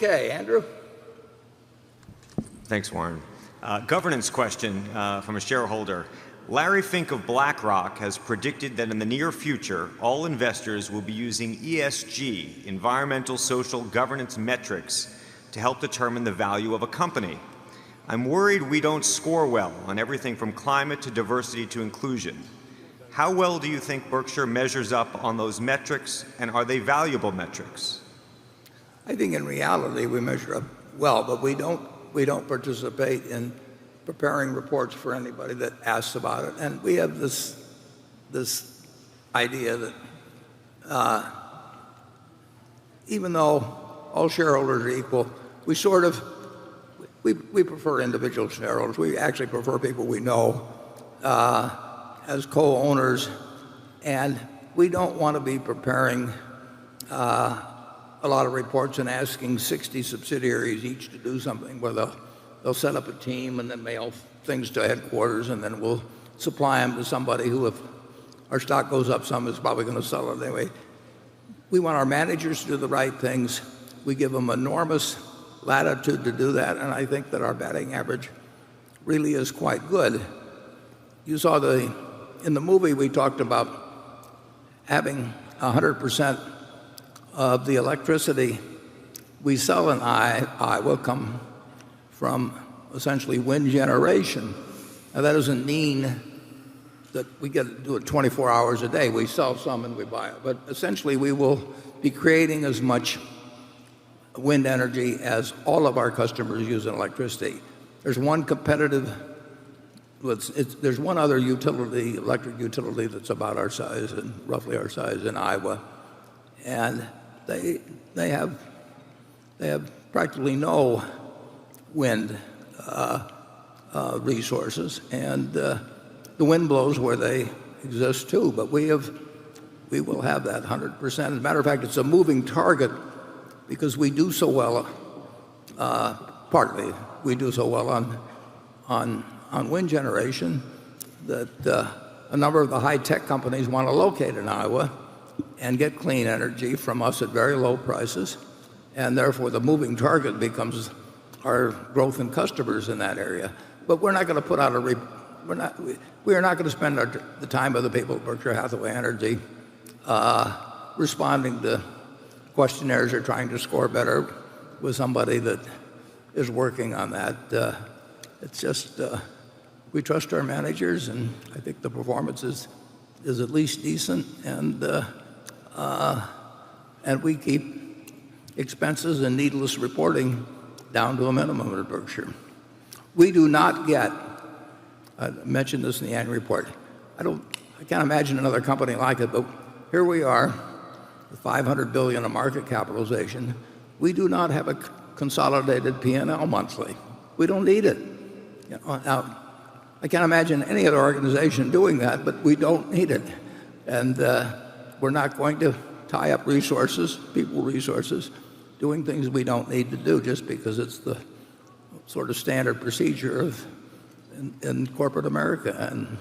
Okay, Andrew. Thanks, Warren. Governance question from a shareholder. Larry Fink of BlackRock has predicted that in the near future, all investors will be using ESG, environmental, social, governance metrics, to help determine the value of a company. I'm worried we don't score well on everything from climate to diversity to inclusion. How well do you think Berkshire measures up on those metrics, and are they valuable metrics? I think in reality we measure up well, but we don't participate in preparing reports for anybody that asks about it. And we have this idea that even though all shareholders are equal, we prefer individual shareholders. We actually prefer people we know as co-owners, and we don't want to be preparing a lot of reports and asking 60 subsidiaries each to do something where they'll set up a team and then mail things to headquarters, and then we'll supply them to somebody who, if our stock goes up some, is probably going to sell it anyway. We want our managers to do the right things. We give them enormous latitude to do that, and I think that our batting average really is quite good. You saw in the movie we talked about having 100% of the electricity we sell in Iowa come from essentially wind generation. Now that doesn't mean that we get to do it 24 hours a day. We sell some and we buy it. But essentially we will be creating as much wind energy as all of our customers use in electricity. There's one there's one other utility, electric utility, that's about our size and roughly our size in Iowa, and they have practically no wind resources, and the wind blows where they exist too. But we will have that 100%. As a matter of fact, it's a moving target because we do so well. Partly, we do so well on wind generation that a number of the high-tech companies want to locate in Iowa and get clean energy from us at very low prices, and therefore the moving target becomes our growth in customers in that area. But we're not going to put out we are not going to spend the time of the people at Berkshire Hathaway Energy responding to questionnaires or trying to score better with somebody that is working on that. It's just we trust our managers, and I think the performance is at least decent, and we keep expenses and needless reporting down to a minimum at Berkshire. We do not get, I mentioned this in the annual report, I can't imagine another company like it, but here we are with $500 billion of market capitalization. We do not have a consolidated P&L monthly. We don't need it. Now, I can't imagine any other organization doing that, but we don't need it. And we're not going to tie up resources, people resources, doing things we don't need to do just because it's the sort of standard procedure in corporate America. And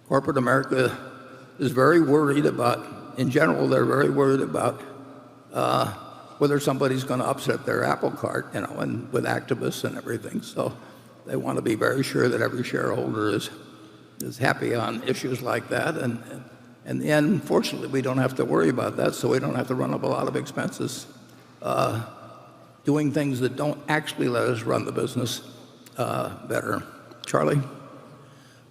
corporate America is very worried about, in general, they're very worried about whether somebody's going to upset their apple cart, and with activists and everything. So they want to be very sure that every shareholder is happy on issues like that. And in the end, fortunately, we don't have to worry about that, so we don't have to run up a lot of expenses doing things that don't actually let us run the business better. Charlie?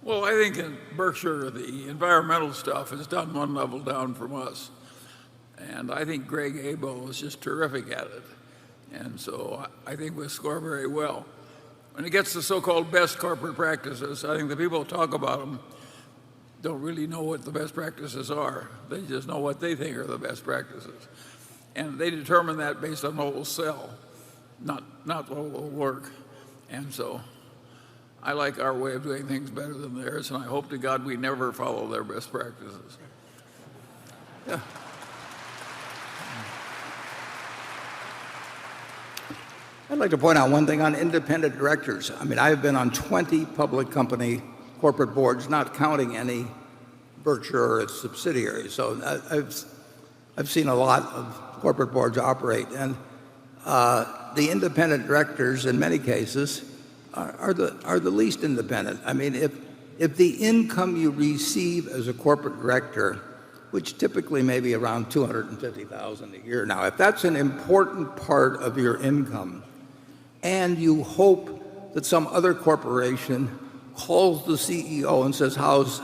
Well, I think in Berkshire, the environmental stuff is done one level down from us. And I think Greg Abel is just terrific at it. And so I think we score very well. When it gets to so-called best corporate practices, I think the people who talk about them don't really know what the best practices are. They just know what they think are the best practices. And they determine that based on what will sell, not what will work. And so I like our way of doing things better than theirs, and I hope to God we never follow their best practices. Yeah. I'd like to point out one thing on independent directors. I mean, I've been on 20 public company corporate boards, not counting any Berkshire or its subsidiaries. So I've seen a lot of corporate boards operate, and the independent directors in many cases are the least independent. I mean, if the income you receive as a corporate director, which typically may be around $250,000 a year now, if that's an important part of your income, and you hope that some other corporation calls the CEO and says, "How's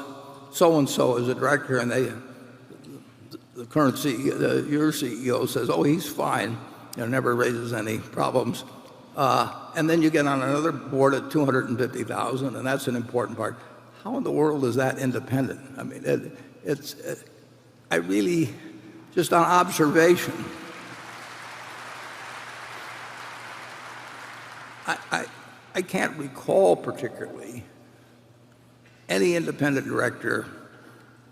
so-and-so as a director?" and the current CEO, your CEO says, "Oh, he's fine, never raises any problems," and then you get on another board at $250,000, and that's an important part. How in the world is that independent? I mean, I really, just on observation, I can't recall particularly any independent director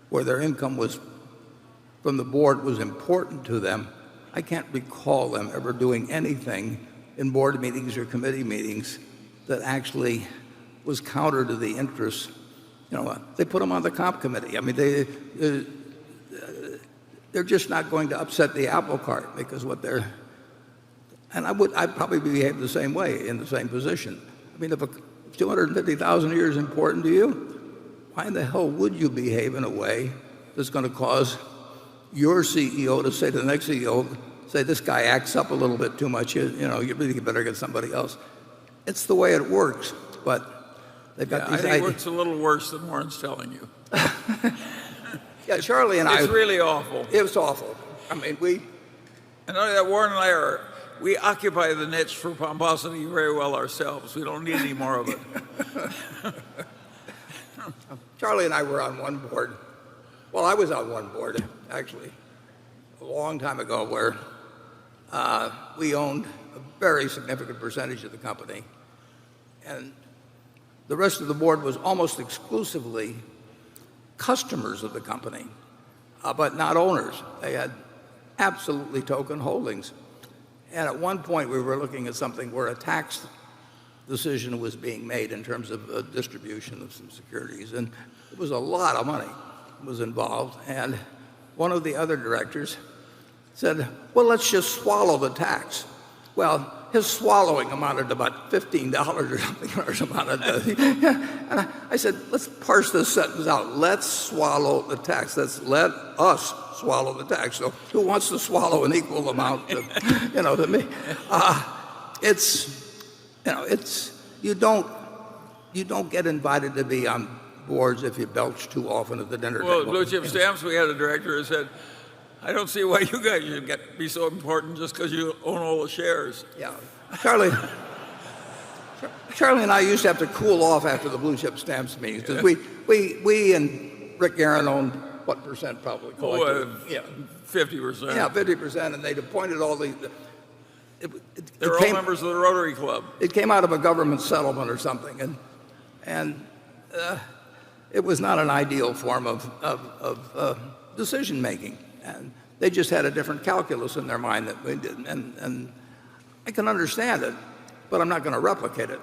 where their income was from the board was important to them. I can't recall them ever doing anything in board meetings or committee meetings that actually was counter to the interests. They put them on the comp committee. I mean, they're just not going to upset the apple cart because what they're, and I'd probably behave the same way in the same position. I mean, if $250,000 a year is important to you, why in the hell would you behave in a way that's going to cause your CEO to say to the next CEO, say, "This guy acts up a little bit too much, you really better get somebody else"? It's the way it works, but they've got these I think ideas. it works a little worse than Warren's telling you. Yeah, Charlie and It's really awful. It was awful. I mean, And only that Warren and I we occupy the niche for pomposity very well ourselves. We don't need any more of it. Charlie and I were on one board. Well, I was on one board, actually, a long time ago, where we owned a very significant percentage of the company. And the rest of the board was almost exclusively customers of the company, but not owners. They had absolutely token holdings. And at one point, we were looking at something where a tax decision was being made in terms of a distribution of some securities. And it was a lot of money was involved. And one of the other directors said, "Well, let's just swallow the tax." Well, his swallowing amounted to about $15 or something, or some amount of. And I said, "Let's parse this sentence out. Let's swallow the tax. Let us swallow the tax." So who wants to swallow an equal amount to, to me? You don't get invited to be on boards if you belch too often at the dinner table. Well, at Blue Chip Stamps, we had a director who said, "I don't see why you guys should be so important just because you own all the shares." Yeah, Charlie and I used to have to cool off after the Blue Chip Stamps meetings because we and Rick Aaron owned what percent probably? 50%. Yeah, 50%, and they'd appointed all the. They're all members of the Rotary Club. It came out of a government settlement or something, and it was not an ideal form of decision making, and they just had a different calculus in their mind that we didn't, and I can understand it, but I'm not going to replicate it.